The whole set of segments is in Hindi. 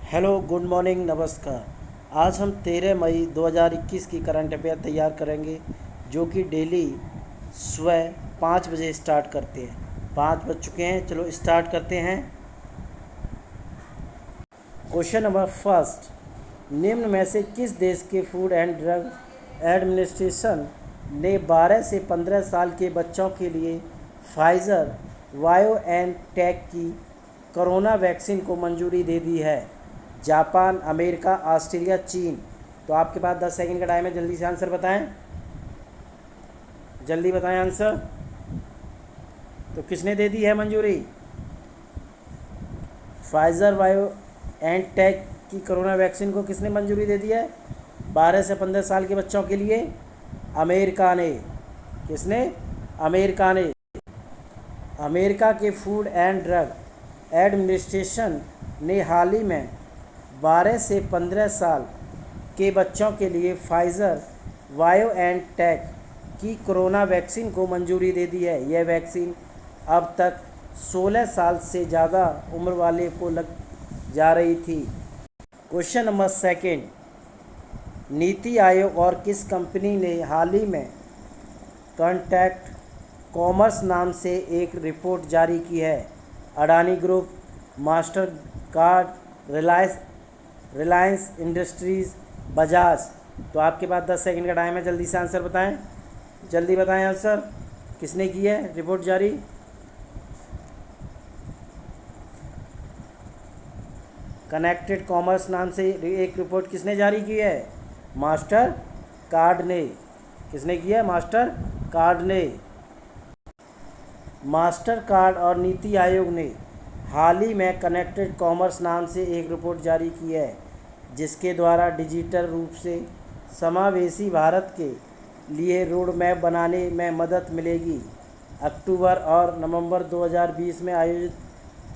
हेलो, गुड मॉर्निंग, नमस्कार। आज हम 13 मई 2021 की करंट अफेयर तैयार करेंगे, जो कि डेली सुबह 5 बजे स्टार्ट करते हैं। 5 बज चुके हैं, चलो स्टार्ट करते हैं। क्वेश्चन नंबर फर्स्ट, निम्न में से किस देश के फूड एंड ड्रग एडमिनिस्ट्रेशन ने 12 से 15 साल के बच्चों के लिए फाइज़र बायोएनटेक की कोरोना वैक्सीन को मंजूरी दे दी है? जापान, अमेरिका, ऑस्ट्रेलिया, चीन। तो आपके पास 10 सेकंड का टाइम है, जल्दी से आंसर बताएं। जल्दी बताएं आंसर। तो किसने दे दी है मंजूरी? फाइज़र बायोएनटेक की कोरोना वैक्सीन को किसने मंजूरी दे दी है 12 से 15 साल के बच्चों के लिए? अमेरिका ने। किसने? अमेरिका ने। अमेरिका के फूड एंड ड्रग एडमिनिस्ट्रेशन ने हाल ही में 12 से 15 साल के बच्चों के लिए फाइज़र बायोएनटेक की कोरोना वैक्सीन को मंजूरी दे दी है। यह वैक्सीन अब तक 16 साल से ज़्यादा उम्र वाले को लग जा रही थी। Question number second, NITI Aayog और किस कंपनी ने हाल ही में कॉन्टैक्ट कॉमर्स नाम से एक रिपोर्ट जारी की है? Adani group, master card, Reliance industries, Bajaj. तो आपके पास 10 सेकंड का टाइम है, जल्दी से आंसर बताएं। जल्दी बताएं आंसर। किसने की है रिपोर्ट जारी? कनेक्टेड कॉमर्स नाम से एक रिपोर्ट किसने जारी की है? मास्टर कार्ड ने। किसने की है? मास्टर कार्ड ने। मास्टर कार्ड और नीति आयोग ने हाल ही में कनेक्टेड कॉमर्स नाम से एक रिपोर्ट जारी की है, जिसके द्वारा डिजिटल रूप से समावेशी भारत के लिए रोड मैप बनाने में मदद मिलेगी। अक्टूबर और नवंबर 2020 में आयोजित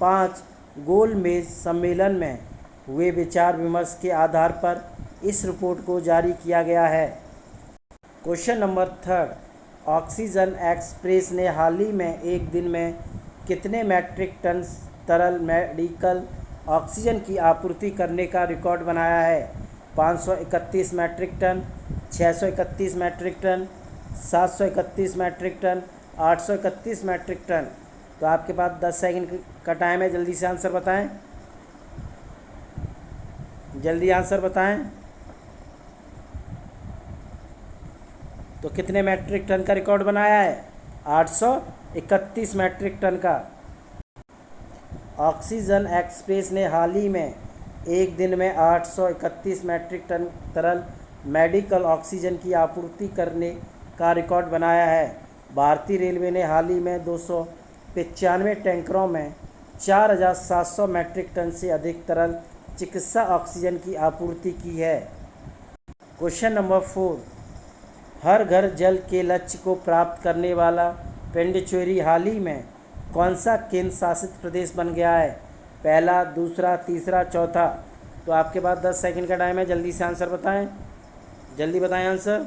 5 गोलमेज सम्मेलन में हुए विचार विमर्श के आधार पर इस रिपोर्ट को जारी किया गया है। Question number third, oxygen express ने हाल ही में एक दिन में कितने मैट्रिक टन तरल मेडिकल ऑक्सीजन की आपूर्ति करने का रिकॉर्ड बनाया है? 531 metric ton, 631 metric ton, 731 metric ton, 831 metric ton. तो आपके पास 10 सेकंड का टाइम है, जल्दी से आंसर बताएं। जल्दी आंसर बताएं। तो कितने मैट्रिक टन का रिकॉर्ड बनाया है? 831 मैट्रिक टन का। ऑक्सीजन एक्सप्रेस ने हाल ही में एक दिन में 831 मैट्रिक टन तरल मेडिकल ऑक्सीजन की आपूर्ति करने का रिकॉर्ड बनाया है। भारतीय रेलवे ने हाल ही में 295 टैंकरों में 4700 मैट्रिक टन से अधिक तरल चिकित्सा ऑक्सीजन की आपूर्ति की है। क्वेश्चन नंबर 4, हर घर जल के लक्ष्य को प्राप्त करने वाला पुडुचेरी हाल ही में कौन सा केंद्र शासित प्रदेश बन गया है? पहला, दूसरा, तीसरा, चौथा। तो आपके पास 10 सेकंड का टाइम है, जल्दी से आंसर बताएं। जल्दी बताएं आंसर।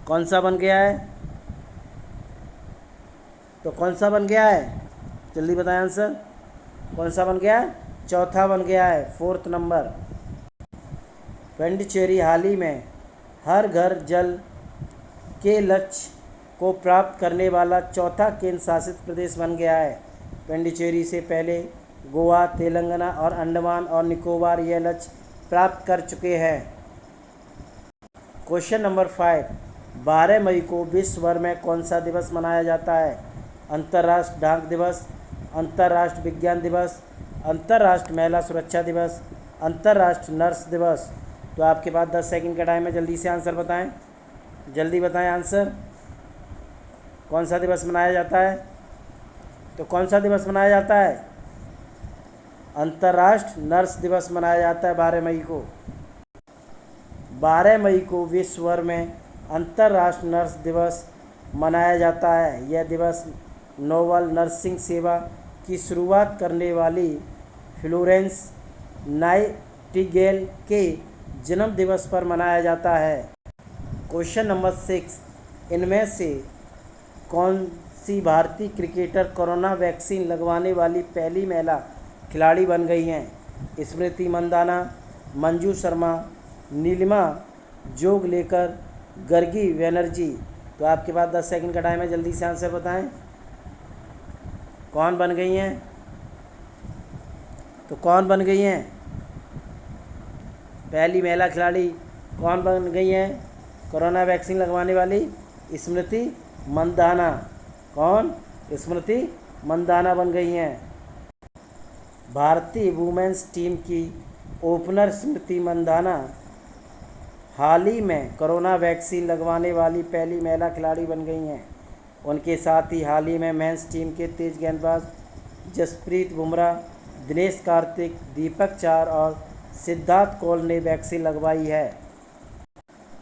कौन सा बन गया है? तो कौन सा बन गया है? जल्दी बताएं आंसर। कौन सा बन गया है? चौथा बन गया है, 4th नंबर। पुडुचेरी हाल ही में हर घर जल के लक्ष्य को प्राप्त करने वाला चौथा केंद्र शासित प्रदेश बन गया है। पुडुचेरी से पहले गोवा, तेलंगाना और अंडमान और निकोबार यह लक्ष्य प्राप्त कर चुके हैं। क्वेश्चन नंबर 5, 12 मई को विश्व भर में कौन सा दिवस मनाया जाता है? अंतर्राष्ट्रीय डाक दिवस, अंतर्राष्ट्रीय विज्ञान दिवस, अंतर्राष्ट्रीय महिला सुरक्षा दिवस, अंतर्राष्ट्रीय नर्स दिवस। तो आपके पास 10 सेकंड का टाइम है, जल्दी से आंसर बताएं। जल्दी बताएं आंसर। कौन सा दिवस मनाया जाता है? तो कौन सा दिवस मनाया जाता है? अंतर्राष्ट्रीय नर्स दिवस मनाया जाता है 12 मई को। 12 मई को विश्व भर में अंतर्राष्ट्रीय नर्स दिवस मनाया जाता है। यह दिवस नोबल नर्सिंग सेवा की शुरुआत करने वाली फ्लोरेंस नाइटिंगेल के जन्म दिवस पर मनाया जाता है। क्वेश्चन नंबर 6, इनमें से कौन सी भारतीय क्रिकेटर कोरोना वैक्सीन लगवाने वाली पहली महिला खिलाड़ी बन गई हैं? स्मृति मंदाना, मंजू शर्मा, नीलिमा जोगलेकर, गर्गी बनर्जी। तो आपके पास 10 सेकंड का टाइम है, जल्दी से आंसर बताएं कौन बन गई हैं। तो कौन बन गई हैं? पहली महिला खिलाड़ी कौन बन गई हैं? कोरोना वैक्सीन लगवाने वाली स्मृति मंदाना। कौन? स्मृति मंदाना बन गई हैं। भारतीय वुमेन्स टीम की ओपनर स्मृति मंदाना हाल ही में कोरोना वैक्सीन लगवाने वाली पहली महिला खिलाड़ी बन गई हैं। उनके साथ ही हाल ही में मेंस टीम के तेज गेंदबाज जसप्रीत बुमराह, दिनेश कार्तिक, दीपक चार और सिद्धार्थ कौल ने वैक्सीन लगवाई है।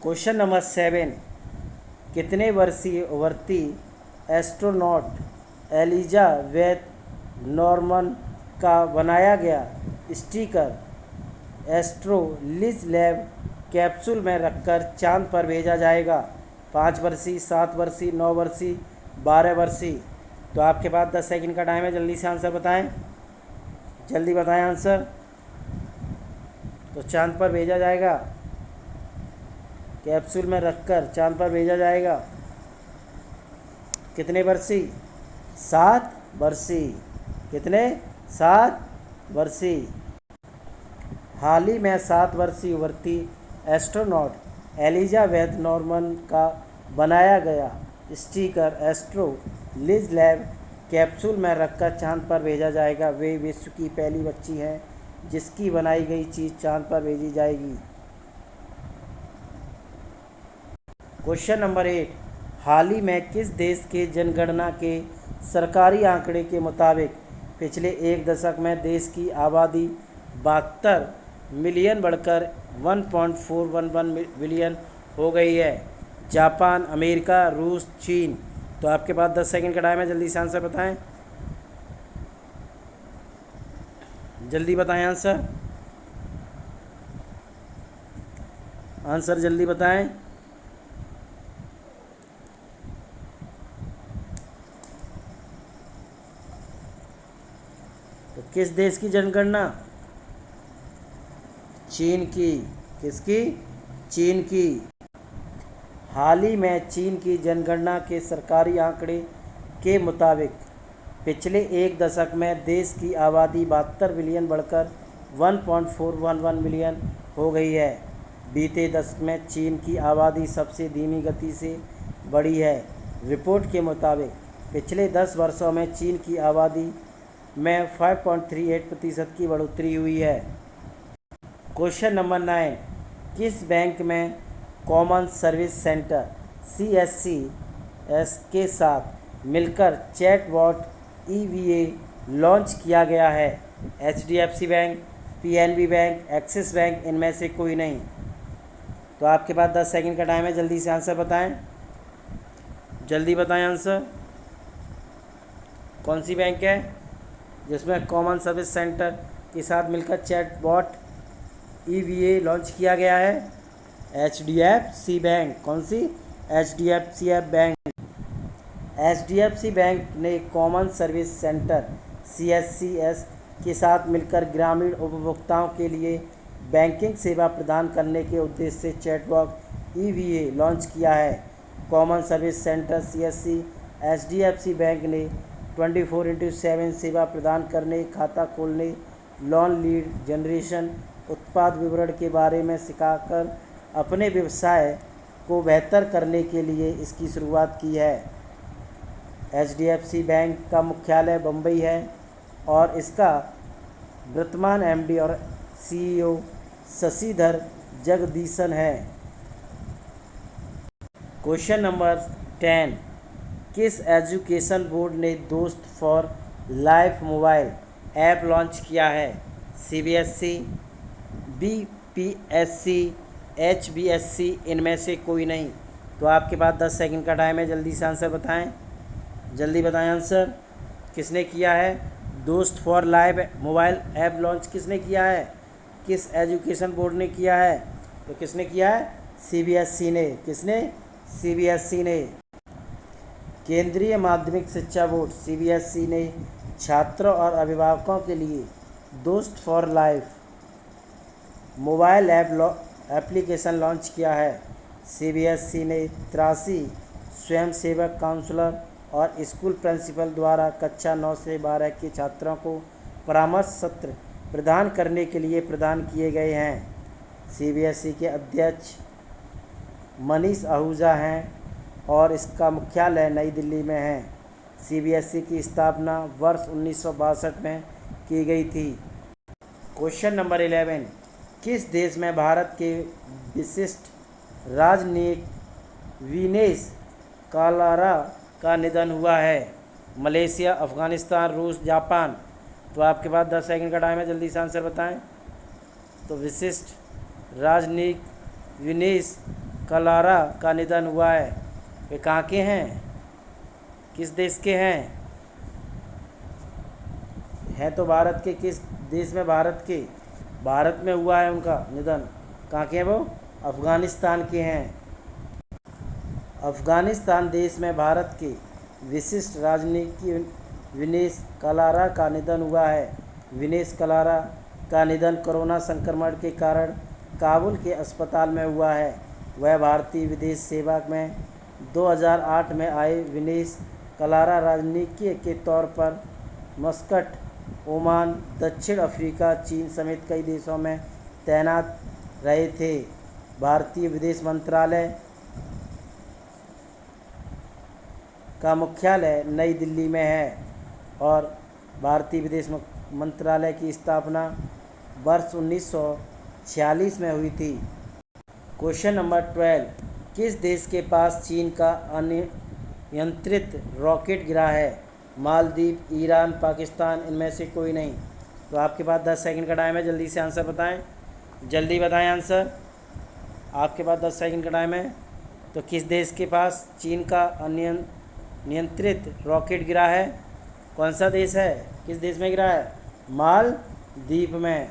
क्वेश्चन नंबर 7, कितने वर्षीय उभरती एस्ट्रोनॉट एलिजाबेथ नॉर्मन का बनाया गया sticker Astro Liz lab capsule में रखकर चांद पर भेजा जाएगा? 5 वर्षीय, 7 वर्षीय, 9 वर्षीय, 12 वर्षीय। तो आपके पास 10 सेकंड का टाइम है, जल्दी से आंसर बताएं, जल्दी बताएं आंसर। तो चांद पर भेजा जाएगा, कैप्सूल में रखकर चांद पर भेजा जाएगा। कितने वर्षीय? 7 वर्षीय। कितने? 7 वर्षीय। हाल ही में 7 वर्षीय उभरती एस्ट्रोनॉट एलिजाबेथ नॉर्मन का बनाया गया sticker Astro Liz lab capsule में रखकर चांद पर भेजा जाएगा। वे विश्व की पहली बच्ची हैं जिसकी बनाई गई चीज़ चांद पर भेजी जाएगी। क्वेश्चन नंबर 8, हाल ही में किस देश के जनगणना के सरकारी आंकड़े के मुताबिक पिछले एक दशक में देश की आबादी 72 मिलियन बढ़कर 1.411 बिलियन हो गई है? जापान, अमेरिका, रूस, चीन। तो आपके पास 10 सेकंड का टाइम है, जल्दी से आंसर बताएं, जल्दी बताएं आंसर, आंसर जल्दी बताएं। तो किस देश की जनगणना? चीन की। किसकी? चीन की। हाल ही में चीन की जनगणना के सरकारी आंकड़े के मुताबिक पिछले एक दशक में देश की आबादी 72 मिलियन बढ़कर 1.411 मिलियन हो गई है। बीते दशक में चीन की आबादी सबसे धीमी गति से बढ़ी है। रिपोर्ट के मुताबिक पिछले 10 वर्षों में चीन की आबादी में 5.38% की बढ़ोतरी हुई है। क्वेश्चन नंबर 9, किस बैंक में कॉमन सर्विस सेंटर CSCS के साथ मिलकर चैटबॉट EVA लॉन्च किया गया है? HDFC bank, PNB bank, axis bank, इनमें से कोई नहीं। तो आपके पास 10 सेकंड का टाइम है, जल्दी से आंसर बताएं, जल्दी बताएं आंसर। कौन सी बैंक है जिसमें कॉमन सर्विस सेंटर के साथ मिलकर चैटबॉट EVA लॉन्च किया गया है? HDFC bank. कौन सी? HDFC bank. HDFC बैंक ने कॉमन सर्विस सेंटर CSCS के साथ मिलकर ग्रामीण उपभोक्ताओं के लिए बैंकिंग सेवा प्रदान करने के उद्देश्य से चैटबॉट EVA लॉन्च किया है। Common service centre CSC HDFC bank ने 24/7 सेवा प्रदान करने, खाता खोलने, लोन लीड जनरेशन, उत्पाद विवरण के बारे में सिखाकर अपने व्यवसाय को बेहतर करने के लिए इसकी शुरुआत की है। HDFC बैंक का मुख्यालय बम्बई है और इसका वर्तमान MD और CEO शशिधर जगदीशन है। क्वेश्चन नंबर 10, किस एजुकेशन बोर्ड ने दोस्त for life mobile app launch किया है? CBSE, BPSC, HBSC, इनमें से कोई नहीं। तो आपके पास 10 सेकंड का टाइम है, जल्दी से आंसर बताएं, जल्दी बताएं आंसर। किसने किया है दोस्त for life mobile app launch? किसने किया है? किस एजुकेशन बोर्ड ने किया है? तो किसने किया है? CBSE ने। किसने? CBSE ने। केंद्रीय माध्यमिक शिक्षा बोर्ड CBSE ने छात्रों और अभिभावकों के लिए दोस्त for life mobile application launch किया है। सीबीएसई ने 83 स्वयंसेवक काउंसलर और स्कूल प्रिंसिपल द्वारा कक्षा 9 से 12 के छात्रों को परामर्श सत्र प्रदान करने के लिए प्रदान किए गए हैं। सीबीएसई के अध्यक्ष मनीष आहूजा हैं और इसका मुख्यालय नई दिल्ली में है। सीबीएसई की स्थापना वर्ष 1962 में की गई थी। क्वेश्चन नंबर 11, किस देश में भारत के विशिष्ट राजनीतिक विनेश कालारा का निधन हुआ है? मलेशिया, अफ़गानिस्तान, रूस, जापान। तो आपके पास 10 सेकंड का टाइम है, जल्दी से आंसर बताएं। तो विशिष्ट राजनीतिक विनेश कालारा का निधन हुआ है। वे कहाँ के हैं, किस देश के हैं? तो भारत के। किस देश में? भारत में हुआ है उनका निधन। कहाँ के हैं वो? अफ़गानिस्तान के हैं। अफ़गानिस्तान देश में भारत के विशिष्ट राजनीतिक विनेश कालारा का निधन हुआ है। विनेश कालारा का निधन कोरोना संक्रमण के कारण काबुल के अस्पताल में हुआ है। वह भारतीय विदेश सेवा में 2008 में आए। विनेश कालारा राजनीतिज्ञ के तौर पर मस्कट, ओमान, दक्षिण अफ्रीका, चीन समेत कई देशों में तैनात रहे थे। भारतीय विदेश मंत्रालय का मुख्यालय नई दिल्ली में है और भारतीय विदेश मंत्रालय की स्थापना वर्ष 1946 में हुई थी। क्वेश्चन नंबर 12, किस देश के पास चीन का अनियंत्रित रॉकेट गिरा है? मालदीव, ईरान, पाकिस्तान, इनमें से कोई नहीं। तो आपके पास 10 सेकंड का टाइम है, जल्दी से आंसर बताएं। जल्दी बताएं आंसर। आपके पास 10 सेकंड का टाइम है। तो किस देश के पास चीन का नियंत्रित रॉकेट गिरा है? कौन सा देश है? किस देश में गिरा है? मालदीव में।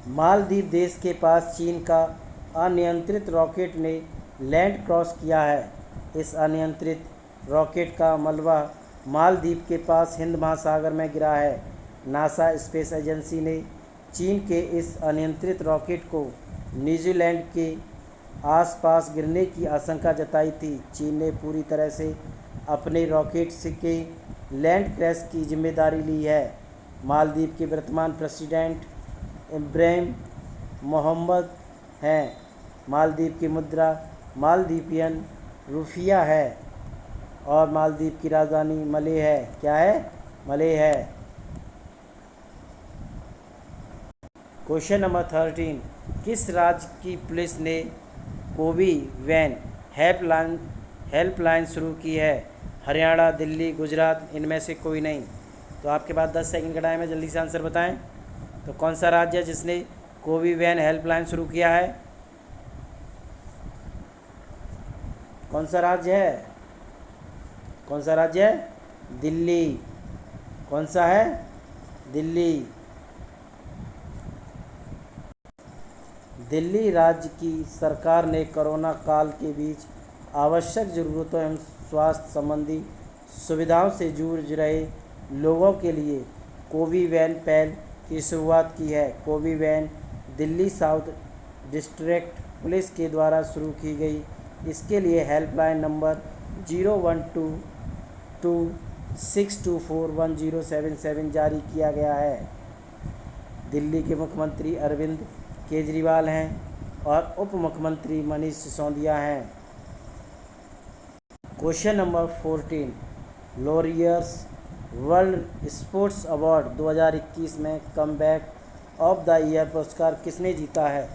मालदीव देश के पास चीन का अनियंत्रित रॉकेट ने लैंड क्रॉस किया है। इस अनियंत्रित रॉकेट का मलबा मालदीव के पास हिंद महासागर में गिरा है। नासा स्पेस एजेंसी ने चीन के इस अनियंत्रित रॉकेट को न्यूजीलैंड के आसपास गिरने की आशंका जताई थी। चीन ने पूरी तरह से अपने रॉकेट के लैंड क्रैश की जिम्मेदारी ली है। मालदीव के वर्तमान प्रेसिडेंट इब्राहिम मोहम्मद हैं। मालदीव की मुद्रा मालदीवियन रुपया है और मालदीव की राजधानी मले है। क्या है? मले है। क्वेश्चन नंबर 13, किस राज्य की पुलिस ने कोविड हेल्पलाइन शुरू की है? हरियाणा, दिल्ली, गुजरात, इनमें से कोई नहीं। तो आपके पास 10 सेकंड का टाइम है, जल्दी से आंसर बताएं। तो कौन सा राज्य है जिसने कोविड हेल्पलाइन शुरू किया है? कौन सा राज्य है? कौन सा राज्य है? दिल्ली। कौन सा है? दिल्ली। दिल्ली राज्य की सरकार ने कोरोना काल के बीच आवश्यक ज़रूरतों एवं स्वास्थ्य संबंधी सुविधाओं से जूझ रहे लोगों के लिए कोविवैन पहल की शुरुआत की है। कोविवैन दिल्ली साउथ डिस्ट्रिक्ट पुलिस के द्वारा शुरू की गई। इसके लिए हेल्पलाइन नंबर 012262410077 जारी किया गया है। दिल्ली के मुख्यमंत्री अरविंद केजरीवाल हैं और उप मुख्यमंत्री मनीष सिसोदिया हैं। Question number 14, Laureus world sports award 2021 में कमबैक ऑफ द ईयर पुरस्कार किसने जीता है?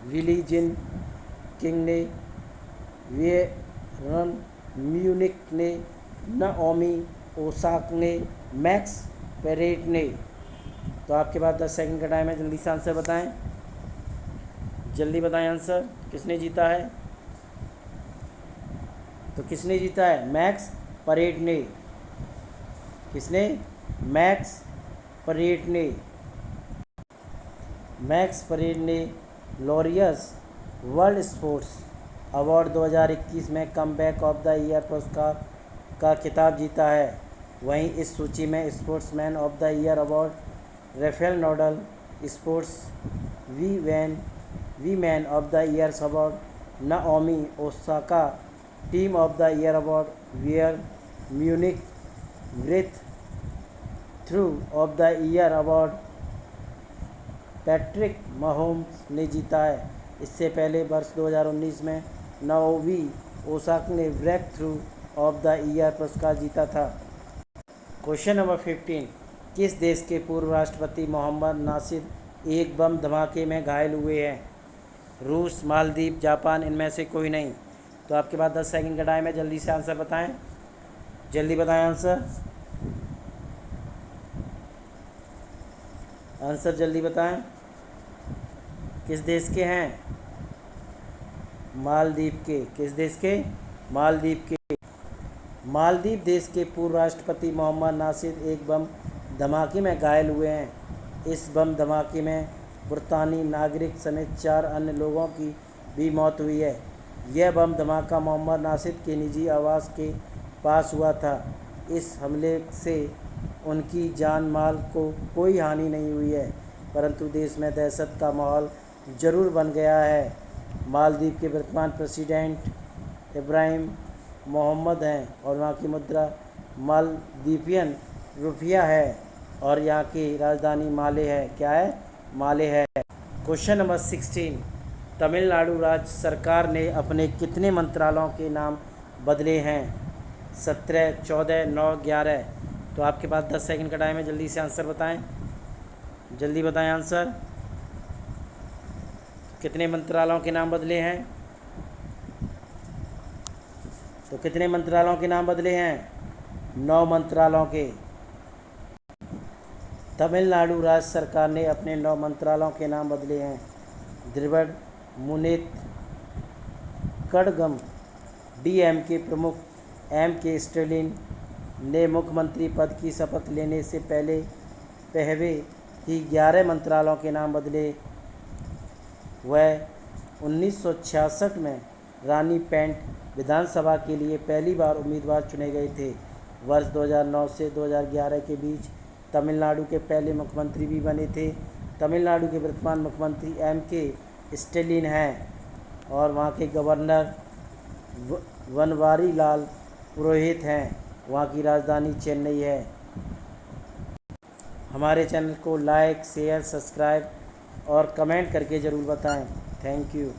विली जिन किंग ने, वेरन म्यूनिक ने, नाओमी ओसाका ने, मैक्स पेरेट ने। तो आपके पास 10 सेकंड का टाइम है, जल्दी से आंसर बताएं। जल्दी बताएं आंसर। किसने जीता है? तो किसने जीता है? मैक्स परेट ने। किसने? मैक्स परेट ने। मैक्स परेट ने लॉरियर्स वर्ल्ड स्पोर्ट्स अवार्ड 2021 में कमबैक ऑफ द ईयर पुरस्कार का खिताब जीता है। वहीं इस सूची में sportsman of the year award Rafael Nadal, sports woman of the year award Naomi Osaka, team of the year award Bayern Munich, breakthrough of the year award Patrick Mahomes ने जीता है। इससे पहले वर्ष 2019 में नाओमी ओसाका ने breakthrough of the year पुरस्कार जीता था। क्वेश्चन नंबर 15, किस देश के पूर्व राष्ट्रपति मोहम्मद नासिर एक बम धमाके में घायल हुए हैं? रूस, मालदीव, जापान, इनमें से कोई नहीं। तो आपके पास 10 सेकंड का टाइम है, जल्दी से आंसर बताएं, जल्दी बताएं आंसर, आंसर जल्दी बताएं। किस देश के हैं? मालदीव के। किस देश के? मालदीव के। मालदीव देश के पूर्व राष्ट्रपति मोहम्मद नासिर एक बम धमाके में घायल हुए हैं। इस बम धमाके में बरतानी नागरिक समेत 4 अन्य लोगों की भी मौत हुई है। यह बम धमाका मोहम्मद नासिर के निजी आवास के पास हुआ था। इस हमले से उनकी जान माल को कोई हानि नहीं हुई है, परंतु देश में दहशत का माहौल ज़रूर बन गया है। मालदीव के वर्तमान प्रेसिडेंट इब्राहिम मोहम्मद हैं और वहाँ की मुद्रा मालदीवियन रुपया है और यहाँ की राजधानी माले है। क्या है? माले है। क्वेश्चन नंबर 16, तमिलनाडु राज्य सरकार ने अपने कितने मंत्रालयों के नाम बदले हैं? 17, 14, 9, 11। तो आपके पास 10 सेकंड का टाइम है, जल्दी से आंसर बताएं, जल्दी बताएं आंसर। कितने मंत्रालयों के नाम बदले हैं? तो कितने मंत्रालयों के नाम बदले हैं? 9 मंत्रालयों के। तमिलनाडु राज्य सरकार ने अपने 9 मंत्रालयों के नाम बदले हैं। द्रविड़ मुनेत्र कड़गम, डीएमके प्रमुख एम.के. स्टालिन ने मुख्यमंत्री पद की शपथ लेने से पहले ही 11 मंत्रालयों के नाम बदले। वह 1966 में रानी पेंट विधानसभा के लिए पहली बार उम्मीदवार चुने गए थे। वर्ष 2009 से 2011 के बीच तमिलनाडु के पहले मुख्यमंत्री भी बने थे। तमिलनाडु के वर्तमान मुख्यमंत्री एम.के. स्टालिन हैं और वहाँ के गवर्नर बनवारीलाल पुरोहित हैं। वहाँ की राजधानी चेन्नई है। हमारे चैनल को लाइक, शेयर, सब्सक्राइब और कमेंट करके ज़रूर बताएं। Thank you.